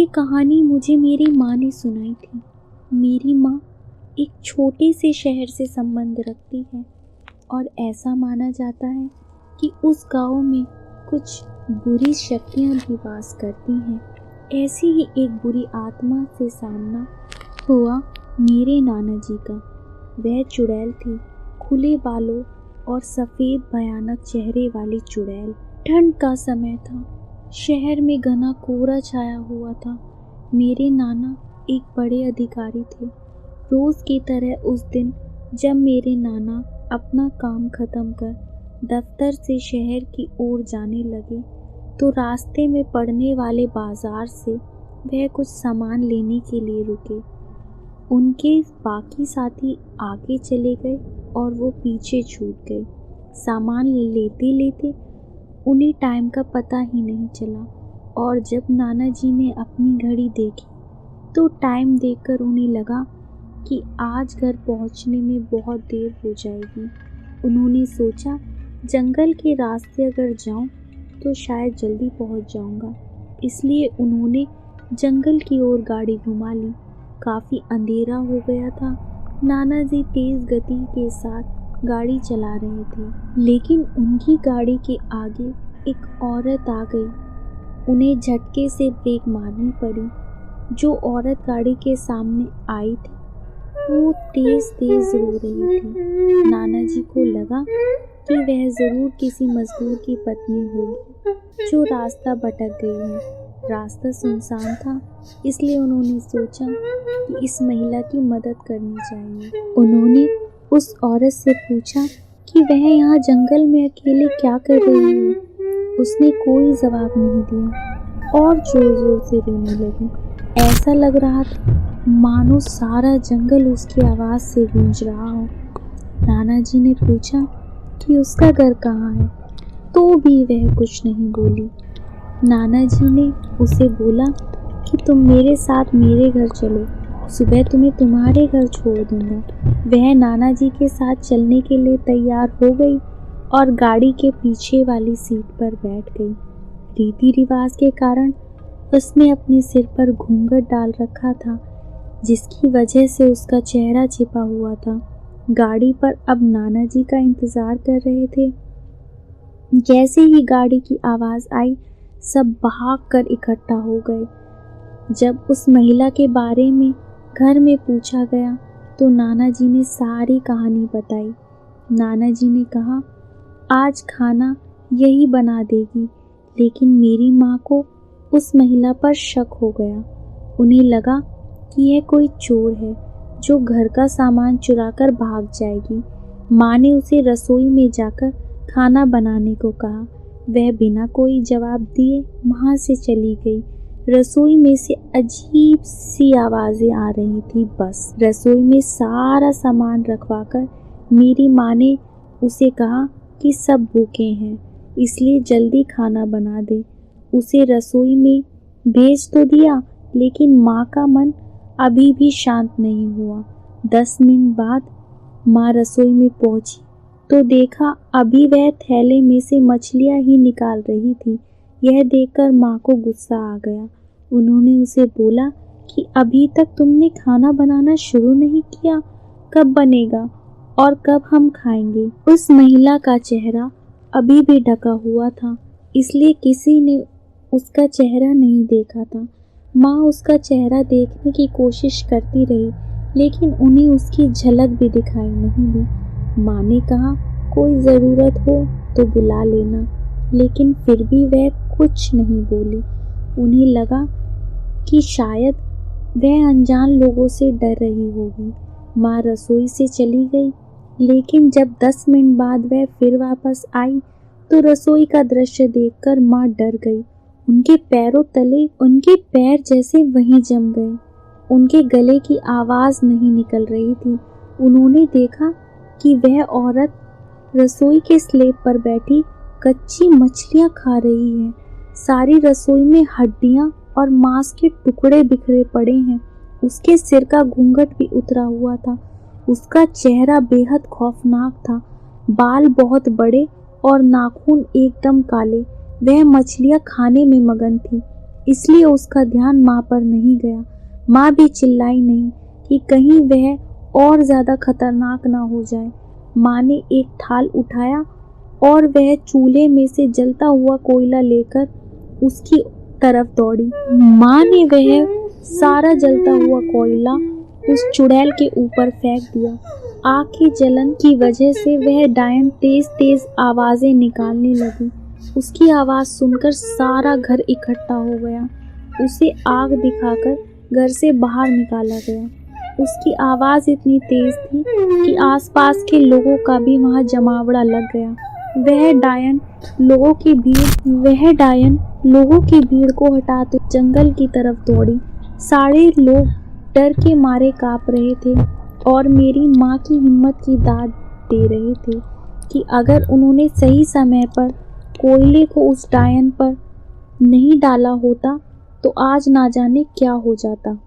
ये कहानी मुझे मेरी माँ ने सुनाई थी। मेरी माँ एक छोटे से शहर से संबंध रखती है और ऐसा माना जाता है कि उस गांव में कुछ बुरी शक्तियां भी वास करती हैं। ऐसी ही एक बुरी आत्मा से सामना हुआ मेरे नाना जी का। वह चुड़ैल थी, खुले बालों और सफ़ेद भयानक चेहरे वाली चुड़ैल। ठंड का समय था, शहर में घना कोहरा छाया हुआ था। मेरे नाना एक बड़े अधिकारी थे। रोज़ की तरह उस दिन जब मेरे नाना अपना काम ख़त्म कर दफ्तर से शहर की ओर जाने लगे तो रास्ते में पड़ने वाले बाज़ार से वह कुछ सामान लेने के लिए रुके। उनके बाकी साथी आगे चले गए और वो पीछे छूट गए। सामान लेते लेते उन्हें टाइम का पता ही नहीं चला और जब नाना जी ने अपनी घड़ी देखी तो टाइम देखकर उन्हें लगा कि आज घर पहुंचने में बहुत देर हो जाएगी। उन्होंने सोचा जंगल के रास्ते अगर जाऊं तो शायद जल्दी पहुंच जाऊंगा, इसलिए उन्होंने जंगल की ओर गाड़ी घुमा ली। काफ़ी अंधेरा हो गया था। नाना जी तेज़ गति के साथ गाड़ी चला रहे थे, लेकिन उनकी गाड़ी के आगे एक औरत आ गई। उन्हें झटके से ब्रेक मारनी पड़ी। जो औरत गाड़ी के सामने आई थी वो तेज़ तेज़ रो रही थी। नाना जी को लगा कि वह ज़रूर किसी मजदूर की पत्नी होगी जो रास्ता भटक गई है। रास्ता सुनसान था, इसलिए उन्होंने सोचा कि इस महिला की मदद करनी चाहिए। उन्होंने उस औरत से पूछा कि वह यहाँ जंगल में अकेले क्या कर रही है। उसने कोई जवाब नहीं दिया और जोर जोर से रोने लगी। ऐसा लग रहा था मानो सारा जंगल उसकी आवाज़ से गूंज रहा हो। नाना जी ने पूछा कि उसका घर कहाँ है, तो भी वह कुछ नहीं बोली। नाना जी ने उसे बोला कि तुम मेरे साथ मेरे घर चलो, सुबह तुम्हें तुम्हारे घर छोड़ दूंगा। वह नाना जी के साथ चलने के लिए तैयार हो गई और गाड़ी के पीछे वाली सीट पर बैठ गई। रीति रिवाज के कारण उसने अपने सिर पर घूंघट डाल रखा था, जिसकी वजह से उसका चेहरा छिपा हुआ था। गाड़ी पर अब नाना जी का इंतजार कर रहे थे। जैसे ही गाड़ी की आवाज़ आई, सब भागकर इकट्ठा हो गए। जब उस महिला के बारे में घर में पूछा गया तो नाना जी ने सारी कहानी बताई। नाना जी ने कहा, आज खाना यही बना देगी, लेकिन मेरी माँ को उस महिला पर शक हो गया। उन्हें लगा कि यह कोई चोर है जो घर का सामान चुराकर भाग जाएगी। माँ ने उसे रसोई में जाकर खाना बनाने को कहा। वह बिना कोई जवाब दिए वहाँ से चली गई। रसोई में से अजीब सी आवाज़ें आ रही थी। बस रसोई में सारा सामान रखवाकर मेरी माँ ने उसे कहा कि सब भूखे हैं, इसलिए जल्दी खाना बना दे। उसे रसोई में भेज तो दिया, लेकिन माँ का मन अभी भी शांत नहीं हुआ। 10 मिनट बाद माँ रसोई में पहुंची तो देखा अभी वह थैले में से मछलियाँ ही निकाल रही थी। यह देखकर माँ को गुस्सा आ गया। उन्होंने उसे बोला कि अभी तक तुमने खाना बनाना शुरू नहीं किया, कब बनेगा और कब हम खाएंगे। उस महिला का चेहरा अभी भी ढका हुआ था, इसलिए किसी ने उसका चेहरा नहीं देखा था। माँ उसका चेहरा देखने की कोशिश करती रही, लेकिन उन्हें उसकी झलक भी दिखाई नहीं दी। माँ ने कहा, कोई ज़रूरत हो तो बुला लेना, लेकिन फिर भी वह कुछ नहीं बोली। उन्हें लगा कि शायद वह अनजान लोगों से डर रही होगी। माँ रसोई से चली गई, लेकिन जब 10 मिनट बाद वह फिर वापस आई तो रसोई का दृश्य देखकर माँ डर गई। उनके पैरों तले उनके पैर जैसे वहीं जम गए। उनके गले की आवाज़ नहीं निकल रही थी। उन्होंने देखा कि वह औरत रसोई के स्लैब पर बैठी कच्ची मछलियाँ खा रही है। सारी रसोई में हड्डियाँ और मांस के टुकड़े बिखरे पड़े हैं। उसके सिर का घूंघट भी उतरा हुआ था। उसका चेहरा बेहद खौफनाक था। बाल बहुत बड़े और नाखून एकदम काले। वह मछलियाँ खाने में मगन थी। इसलिए उसका ध्यान माँ पर नहीं गया। माँ भी चिल्लाई नहीं कि कहीं वह और ज़्यादा खतरनाक ना हो जाए। माँ ने एक थाल उठाया और वह चूल्हे में से जलता हुआ कोयला लेकर उसकी तरफ दौड़ी। माँ ने वह सारा जलता हुआ कोयला उस चुड़ैल के ऊपर फेंक दिया। आग की जलन की वजह से वह डायन तेज तेज आवाज़ें निकालने लगी। उसकी आवाज़ सुनकर सारा घर इकट्ठा हो गया। उसे आग दिखाकर घर से बाहर निकाला गया। उसकी आवाज़ इतनी तेज थी कि आसपास के लोगों का भी वहाँ जमावड़ा लग गया। वह डायन लोगों की भीड़ को हटाते जंगल की तरफ दौड़ी। सारे लोग डर के मारे काँप रहे थे और मेरी माँ की हिम्मत की दाद दे रहे थे कि अगर उन्होंने सही समय पर कोयले को उस डायन पर नहीं डाला होता तो आज ना जाने क्या हो जाता।